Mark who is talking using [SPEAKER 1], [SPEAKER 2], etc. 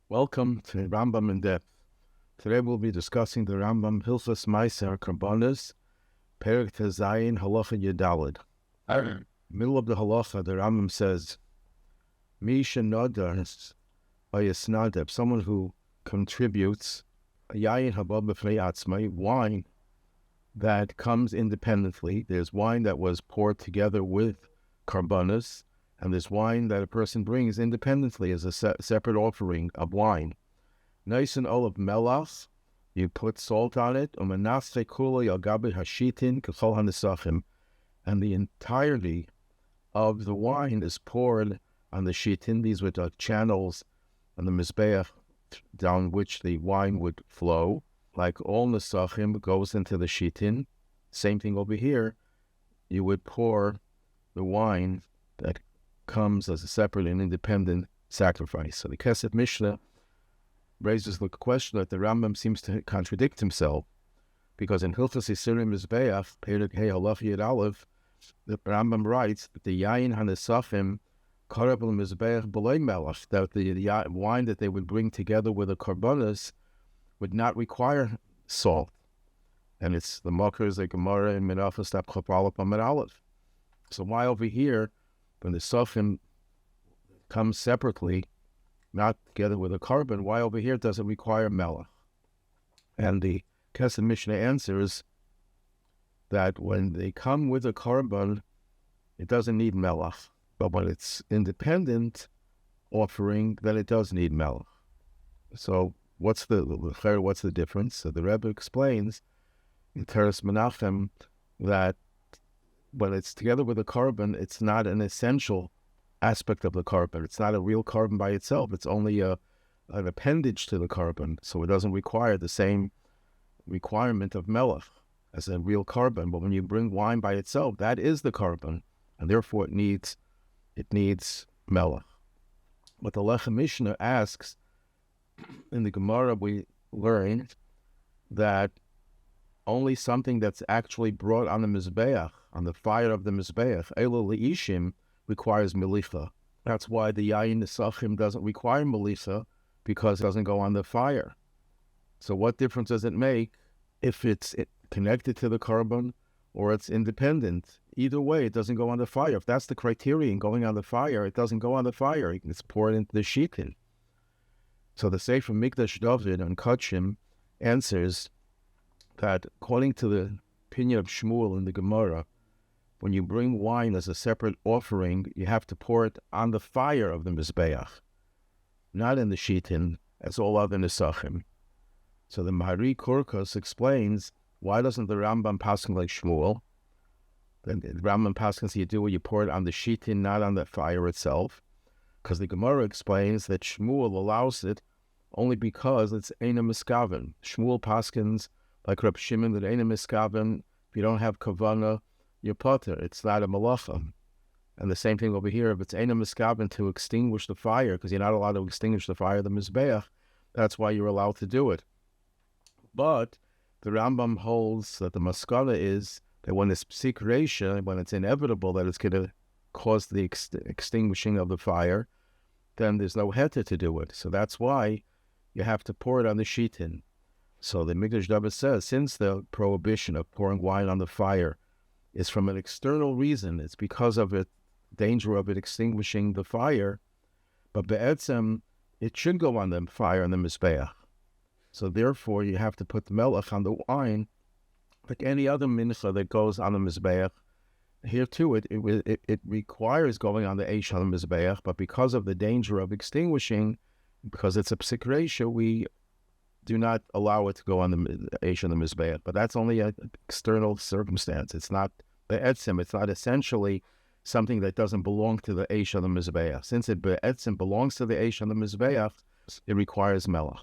[SPEAKER 1] Welcome to Rambam in Depth. Today we'll be discussing the Rambam Hilchos Maasei Korbanos, Perek Tezayin Halacha Yedalid. Middle of the Halacha, the Rambam says, Mi shenodar vayisnadeb, someone who contributes yayin haba b'fnei atzmai, wine that comes independently. There's wine that was poured together with Korbanos, and there's wine that a person brings independently as a separate offering of wine. Nice and olive Melach, you put salt on it, u'manaste kula yagabi hashitin k'chol hanesachim, and the entirety of the wine is poured on the shitin. These were the channels on the Mizbeach down which the wine would flow. Like all nesachim goes into the shitin. Same thing over here. You would pour the wine that comes as a separate and independent sacrifice. So the Kessef Mishneh raises the question that the Rambam seems to contradict himself, because in Hilchos Issurei Mizbeach, Perek Hey Halacha Yud Aleph, the Rambam writes that the yayin hanesachim karab Mizbeach b'loi Melach, that the wine that they would bring together with the Korbanos would not require salt. And it's the Makar is a Gemara in Menachos Daf Chaf Aleph Amud Aleph. So why over here, when the Sofim comes separately, not together with a Korban, why over here does it require Melach? And the Kessef Mishneh answers that when they come with a Korban, it doesn't need Melach. But when it's independent offering, then it does need Melach. So what's the difference? So the Rebbe explains in Toras Menachem that when it's together with a Korban, it's not an essential aspect of the Korban. It's not a real Korban by itself. It's only an appendage to the Korban. So it doesn't require the same requirement of Melach as a real Korban. But when you bring wine by itself, that is the Korban, and therefore it needs Melach. But the Lechem Mishneh asks, in the Gemara we learn that only something that's actually brought on the Mizbeach, on the fire of the Mizbeach, Elo Leishim, requires Melicha. That's why the Yayin Nesachim doesn't require Melicha, because it doesn't go on the fire. So what difference does it make if it's connected to the Korban or it's independent? Either way, it doesn't go on the fire. If that's the criterion, going on the fire, it doesn't go on the fire. It's poured into the shitin. So the Sefer Mikdash David on Kachim answers that according to the opinion of Shmuel in the Gemara, when you bring wine as a separate offering, you have to pour it on the fire of the Mizbeach, not in the shitin, as all other nesachim. So the Mahari Kurkus explains, why doesn't the Rambam paskin like Shmuel? Then the Rambam paskins you pour it on the shitin, not on the fire itself, because the Gemara explains that Shmuel allows it only because it's Eina Miskaven. Shmuel paskins like Reb Shimon, that Eina Miskaven, if you don't have Kavana, you're potter. It's not a Malacha. And the same thing over here, if it's Eina Miskaven to extinguish the fire, because you're not allowed to extinguish the fire of the Mizbeach, that's why you're allowed to do it. But the Rambam holds that the maskana is that when it's Psik Reisha, when it's inevitable that it's going to cause the extinguishing of the fire, then there's no heter to do it. So that's why you have to pour it on the shitin. So the Mikdash David says, since the prohibition of pouring wine on the fire is from an external reason, it's because of the danger of it extinguishing the fire, but be'etzem, it should go on the fire on the Mizbeach. So therefore, you have to put the Melach on the wine, like any other mincha that goes on the Mizbeach. Here too, it requires going on the Eish on the Mizbeach, but because of the danger of extinguishing, because it's a Psik Reisha, we do not allow it to go on the Eish on the Mizbeach. But that's only an external circumstance. It's not be'etzim. It's not essentially something that doesn't belong to the Eish on the Mizbeach. Since it be'etzim belongs to the Eish on the Mizbeach, it requires Melach.